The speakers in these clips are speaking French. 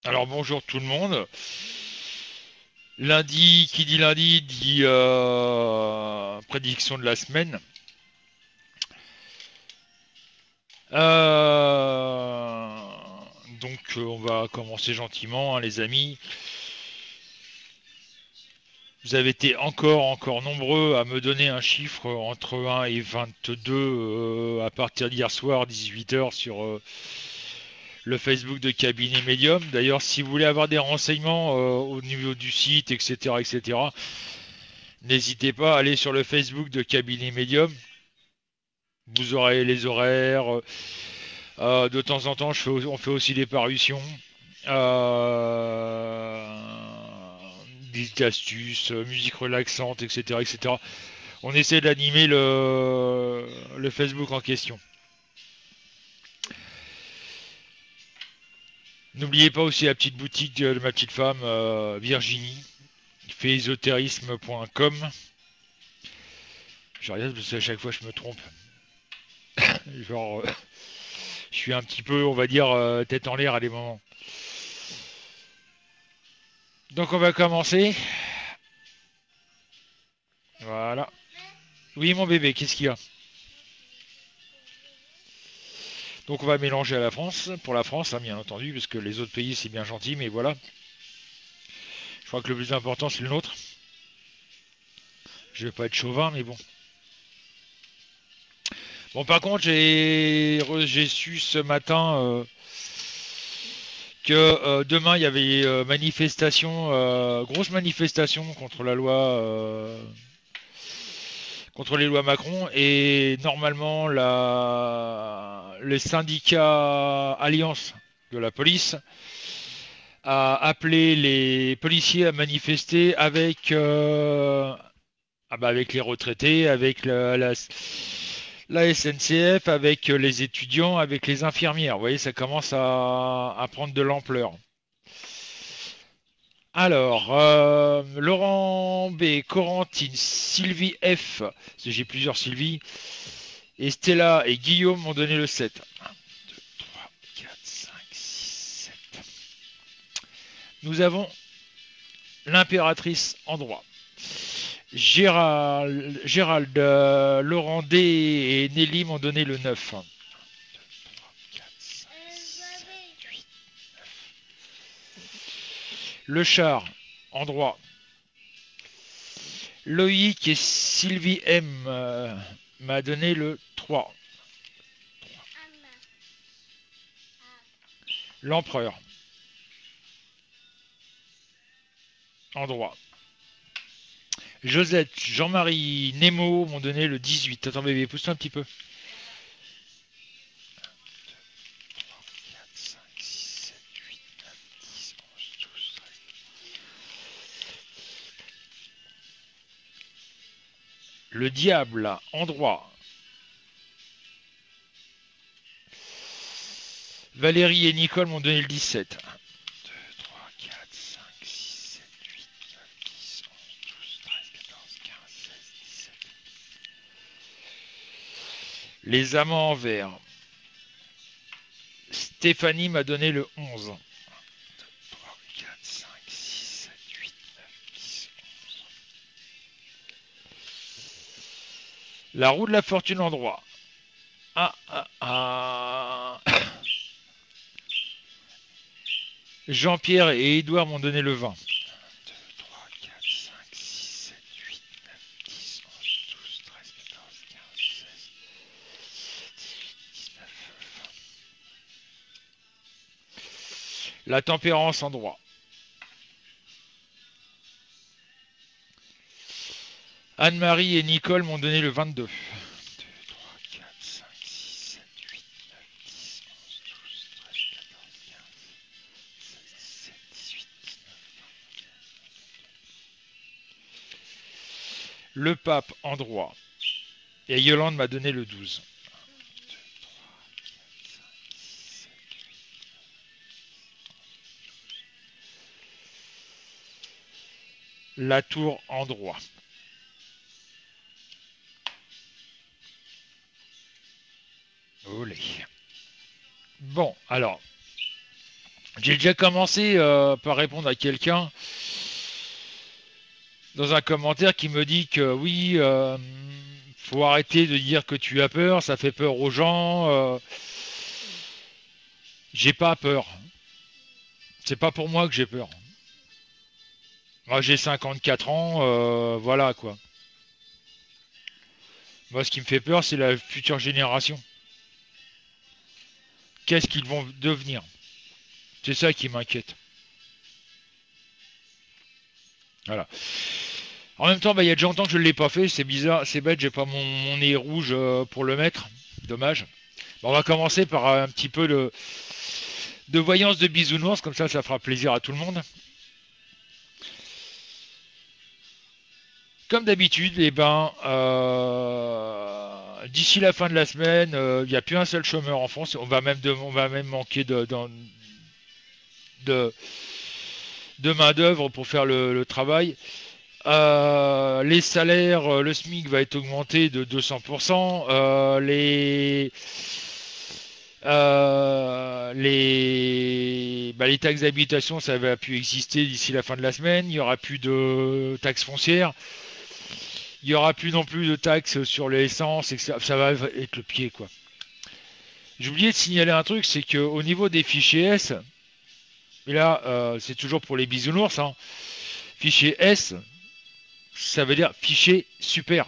Alors bonjour tout le monde. Lundi, qui dit lundi dit prédiction de la semaine. Euh, on va commencer gentiment, hein, les amis. Vous avez été encore nombreux à me donner un chiffre entre 1 et 22 à partir d'hier soir 18h sur le Facebook de Cabinet Medium. D'ailleurs, si vous voulez avoir des renseignements au niveau du site, etc., etc., n'hésitez pas à aller sur le Facebook de Cabinet Medium. Vous aurez les horaires. De temps en temps, on fait aussi des parutions. Euh, des astuces, musique relaxante, etc., etc. On essaie d'animer le Facebook en question. N'oubliez pas aussi la petite boutique de ma petite femme, Virginie, qui fait ésotérisme.com. Je regarde parce qu'à chaque fois je me trompe. Genre, je suis un petit peu, on va dire, tête en l'air à des moments. Donc on va commencer. Voilà. Oui, mon bébé, qu'est-ce qu'il y a? Donc on va mélanger à la France, pour la France, hein, bien entendu, parce que les autres pays c'est bien gentil, mais voilà. Je crois que le plus important c'est le nôtre. Je vais pas être chauvin, mais bon. Bon, par contre, j'ai su ce matin que demain il y avait manifestation, grosse manifestation contre la loi, contre les lois Macron, et normalement les syndicats Alliance de la police a appelé les policiers à manifester avec les retraités, avec la SNCF, avec les étudiants, avec les infirmières. Vous voyez, ça commence à prendre de l'ampleur. Alors, Laurent B, Corentine, Sylvie F, parce que j'ai plusieurs Sylvie, et Stella et Guillaume m'ont donné le 7. 1, 2, 3, 4, 5, 6, 7. Nous avons l'impératrice en droit. Gérald, Laurent D et Nelly m'ont donné le 9. 1, 2, 3, 4, 5, 6, 7, 8. Le char en droit. Loïc et Sylvie M m'a donné le 3. L'empereur en droit. Josette, Jean-Marie, Nemo m'ont donné le 18. Attends bébé, pousse-toi un petit peu. 4, 5, 6, 7, 8, 9, 10, 11, 12, 13. Le diable en droit. Valérie et Nicole m'ont donné le 17. 1, 2, 3, 4, 5, 6, 7, 8, 9, 10, 11, 12, 13, 14, 15, 16, 17. Les amants en vert. Stéphanie m'a donné le 11. 3, 4, 5, 6, 7, 8, 9, 10, 11. La roue de la fortune en droit. Ah, ah, ah. Jean-Pierre et Édouard m'ont donné le 20. 2, 3, 4, 5, 6, 7, 8, 9, 10, 11, 12, 13, 14, 15, 16, 18, 19, 20. La tempérance en droit. Anne-Marie et Nicole m'ont donné le 22. 2, 3, 4, 5, 6, 7, 8, 9, 10, 11, 12, 13, 14, 15, 16, 17, 18, 19, 20. Le pape en droit. Et Yolande m'a donné le 12. 1, 2, 3, 4, 5, 6, 7, 8. La tour en droit. Olé. Bon, alors, J'ai déjà commencé par répondre à quelqu'un dans un commentaire qui me dit que oui, faut arrêter de dire que tu as peur, ça fait peur aux gens. J'ai pas peur. C'est pas pour moi que j'ai peur. Moi, j'ai 54 ans, voilà quoi. Moi, ce qui me fait peur, c'est la future génération. Qu'est-ce qu'ils vont devenir? C'est ça qui m'inquiète. Voilà. En même temps, bah, il y a déjà longtemps que je ne l'ai pas fait. C'est bizarre, c'est bête, j'ai pas mon nez rouge pour le mettre. Dommage. Bon, on va commencer par un petit peu de voyance de bisounours, comme ça fera plaisir à tout le monde. Comme d'habitude, eh ben, d'ici la fin de la semaine, il n'y a plus un seul chômeur en France. On va même manquer de, de main d'œuvre pour faire le travail. Les salaires, le SMIC va être augmenté de 200%. Les taxes d'habitation, ça va plus exister d'ici la fin de la semaine. Il n'y aura plus de taxes foncières. Il n'y aura plus non plus de taxes sur l'essence. Et ça va être le pied, quoi. J'ai oublié de signaler un truc, c'est qu'au niveau des fichiers S, et là, c'est toujours pour les bisounours, hein, fichier S, ça veut dire fichier super.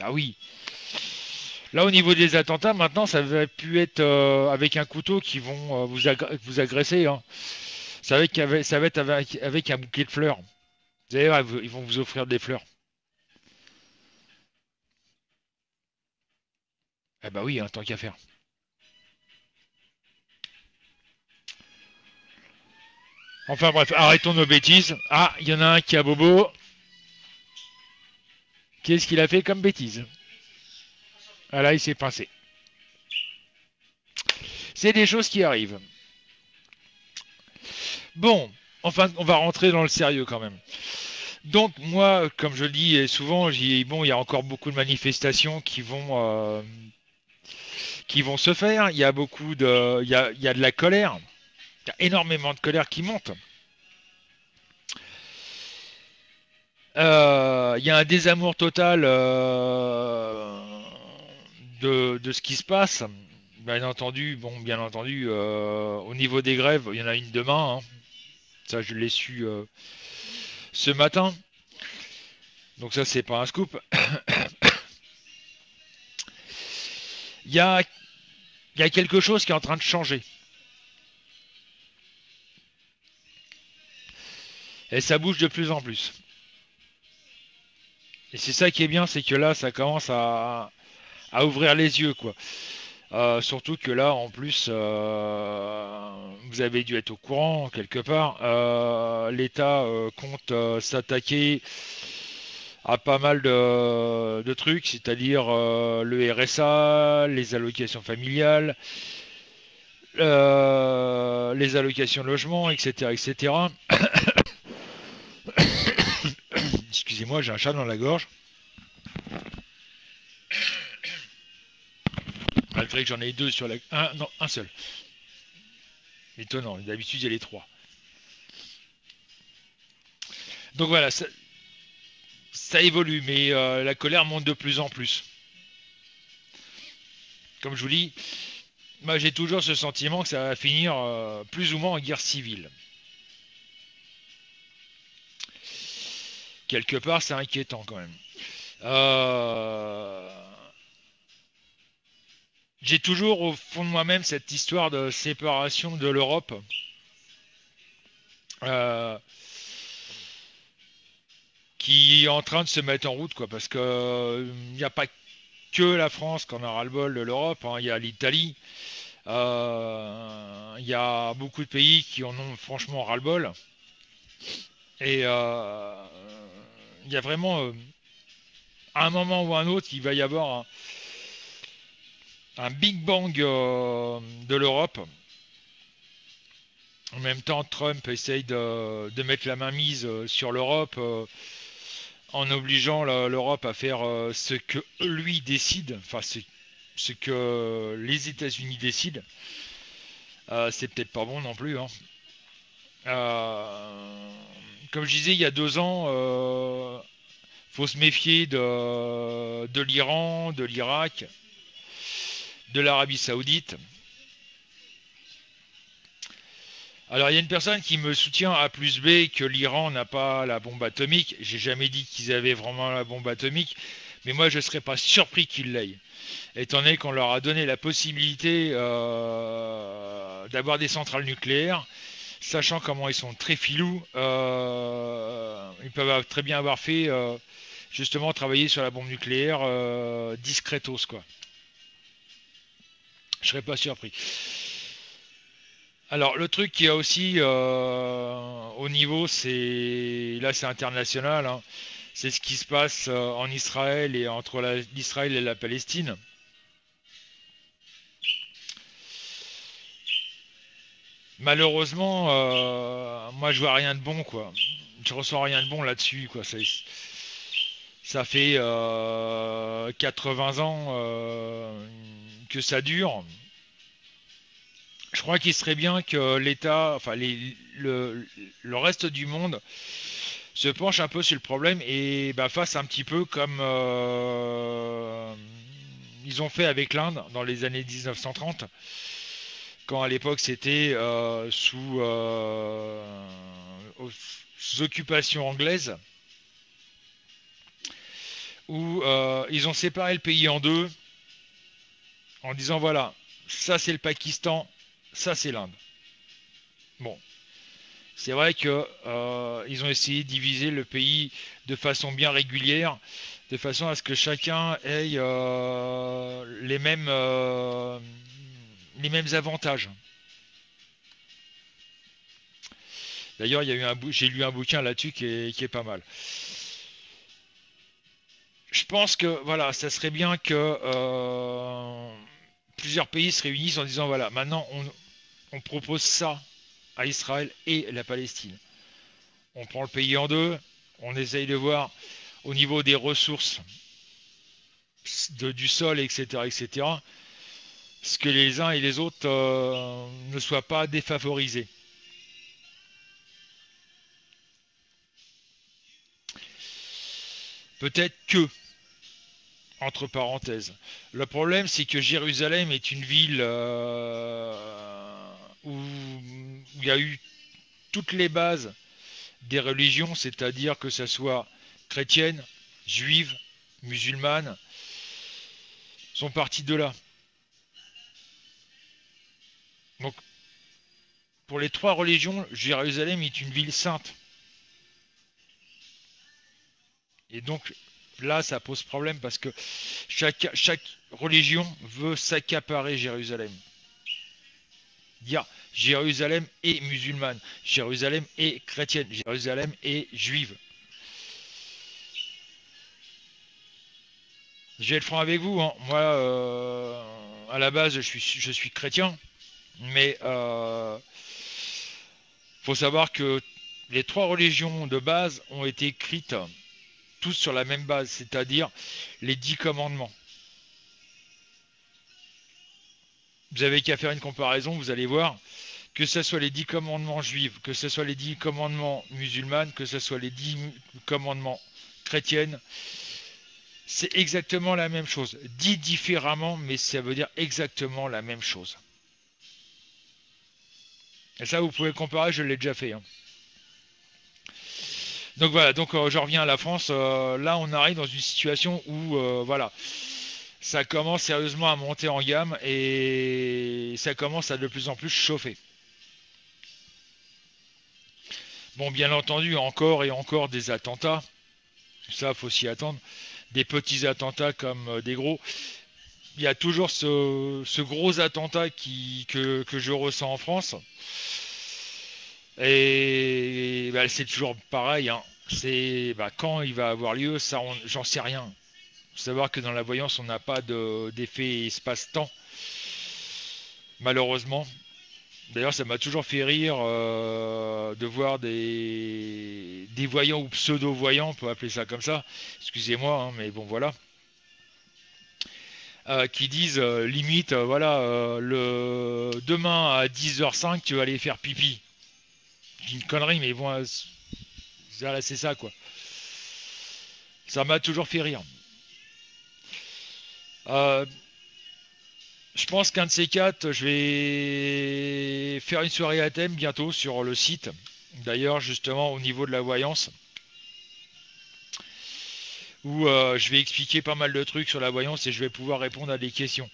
Ah oui. Là, au niveau des attentats, maintenant, ça va plus être avec un couteau qui vont vous agresser. Hein. Ça va être avec un bouquet de fleurs. Vous allez voir, ils vont vous offrir des fleurs. Eh bah oui, hein, tant qu'à faire. Enfin bref, arrêtons nos bêtises. Ah, il y en a un qui a bobo. Qu'est-ce qu'il a fait comme bêtise? Ah là, il s'est pincé. C'est des choses qui arrivent. Bon, enfin, on va rentrer dans le sérieux quand même. Donc moi, comme je le dis souvent, bon, il y a encore beaucoup de manifestations qui vont se faire. Il y a il y a de la colère. Il y a énormément de colère qui monte. Il y a un désamour total de ce qui se passe. Bien entendu, au niveau des grèves, il y en a une demain. Hein. Ça, je l'ai su ce matin. Donc ça, c'est pas un scoop. Il y a, il y a quelque chose qui est en train de changer. Et ça bouge de plus en plus. Et c'est ça qui est bien, c'est que là, ça commence à ouvrir les yeux, quoi. Surtout que là, en plus, vous avez dû être au courant quelque part. L'État compte s'attaquer à pas mal de trucs, c'est-à-dire le RSA, les allocations familiales, les allocations logement, etc., etc. Excusez-moi, j'ai un chat dans la gorge. Malgré que j'en ai deux sur la... Non, un seul. Étonnant, d'habitude il y a les trois. Donc voilà, ça évolue, mais la colère monte de plus en plus. Comme je vous dis, moi j'ai toujours ce sentiment que ça va finir plus ou moins en guerre civile. Quelque part, c'est inquiétant quand même. J'ai toujours au fond de moi-même cette histoire de séparation de l'Europe. Euh, qui est en train de se mettre en route, quoi, parce que il n'y a pas que la France qui en a ras-le-bol de l'Europe, hein, il y a l'Italie, il y a beaucoup de pays qui en ont franchement ras-le-bol, et il y a vraiment, à un moment ou à un autre, il va y avoir un Big Bang de l'Europe. En même temps, Trump essaye de mettre la main mise sur l'Europe en obligeant l'Europe à faire ce que lui décide, enfin ce que les États-Unis décident, c'est peut-être pas bon non plus, hein. Comme je disais il y a 2 ans, faut se méfier de l'Iran, de l'Irak, de l'Arabie Saoudite. Alors il y a une personne qui me soutient A plus B que l'Iran n'a pas la bombe atomique. J'ai jamais dit qu'ils avaient vraiment la bombe atomique, mais moi je ne serais pas surpris qu'ils l'aient. Étant donné qu'on leur a donné la possibilité d'avoir des centrales nucléaires, sachant comment ils sont très filous, ils peuvent très bien avoir fait justement travailler sur la bombe nucléaire discretos quoi. Je serais pas surpris. Alors le truc qu'il y a aussi au niveau, c'est international, hein, c'est ce qui se passe en Israël et entre l'Israël et la Palestine. Malheureusement, moi je vois rien de bon quoi. Je ressens rien de bon là-dessus quoi. Ça fait 80 ans que ça dure. Je crois qu'il serait bien que l'État, enfin le reste du monde se penche un peu sur le problème et bah, fasse un petit peu comme ils ont fait avec l'Inde dans les années 1930, quand à l'époque c'était sous occupation anglaise, où ils ont séparé le pays en deux en disant voilà, ça c'est le Pakistan, ça c'est l'Inde. Bon, c'est vrai que ils ont essayé de diviser le pays de façon bien régulière, de façon à ce que chacun ait les mêmes avantages. D'ailleurs, j'ai lu un bouquin là-dessus qui est pas mal. Je pense que voilà, ça serait bien que plusieurs pays se réunissent en disant voilà, maintenant on propose ça à Israël et la Palestine. On prend le pays en deux, on essaye de voir au niveau des ressources du sol, etc., etc., ce que les uns et les autres ne soient pas défavorisés. Peut-être que, entre parenthèses, le problème c'est que Jérusalem est une ville où il y a eu toutes les bases des religions, c'est-à-dire que ce soit chrétienne, juive, musulmane, sont parties de là. Donc, pour les trois religions, Jérusalem est une ville sainte. Et donc, là, ça pose problème parce que chaque religion veut s'accaparer Jérusalem. Dire Jérusalem est musulmane, Jérusalem est chrétienne, Jérusalem est juive. Je vais être franc avec vous, hein. Moi, à la base, je suis chrétien, mais faut savoir que les trois religions de base ont été écrites tous sur la même base, c'est-à-dire les 10 commandements. Vous avez qu'à faire une comparaison, vous allez voir que ce soit les 10 commandements juifs, que ce soit les 10 commandements musulmans, que ce soit les 10 commandements chrétiennes, c'est exactement la même chose. Dit différemment, mais ça veut dire exactement la même chose. Et ça, vous pouvez comparer, je l'ai déjà fait, hein. Donc voilà, donc je reviens à la France. Là, on arrive dans une situation où, voilà, ça commence sérieusement à monter en gamme et ça commence à de plus en plus chauffer. Bon, bien entendu, encore et encore des attentats. Ça, faut s'y attendre. Des petits attentats comme des gros. Il y a toujours ce gros attentat que je ressens en France. Et bah, c'est toujours pareil, hein. C'est quand il va avoir lieu, ça, j'en sais rien. Faut savoir que dans la voyance, on n'a pas d'effet espace-temps, malheureusement. D'ailleurs, ça m'a toujours fait rire de voir des voyants ou pseudo-voyants, on peut appeler ça comme ça. Excusez-moi, hein, mais bon, voilà. qui disent limite, voilà, le demain à 10h05, tu vas aller faire pipi. C'est une connerie, mais bon, c'est ça, quoi. Ça m'a toujours fait rire. Euh, je pense qu'un de ces quatre, je vais faire une soirée à thème bientôt sur le site. D'ailleurs, justement, au niveau de la voyance, où je vais expliquer pas mal de trucs sur la voyance et je vais pouvoir répondre à des questions.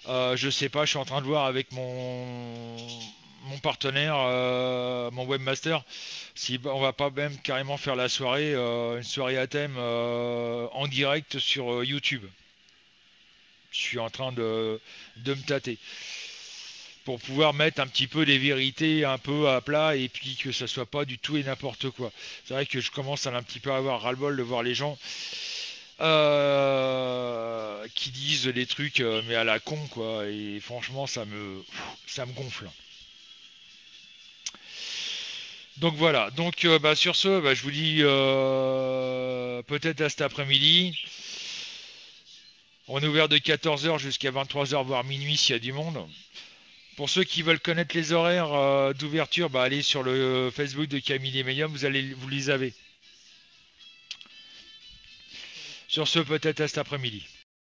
Je sais pas, je suis en train de voir avec mon partenaire, mon webmaster, si on va pas même carrément faire la soirée, une soirée à thème en direct sur YouTube. Je suis en train de me tâter pour pouvoir mettre un petit peu des vérités un peu à plat et puis que ça soit pas du tout et n'importe quoi. C'est vrai que je commence à un petit peu avoir ras-le-bol de voir les gens qui disent des trucs mais à la con quoi, et franchement ça me gonfle. Donc voilà, donc sur ce, je vous dis peut-être à cet après-midi. On est ouvert de 14h jusqu'à 23h voire minuit s'il y a du monde. Pour ceux qui veulent connaître les horaires d'ouverture, allez sur le Facebook de Camille et Medium, vous les avez. Sur ce, peut-être à cet après-midi.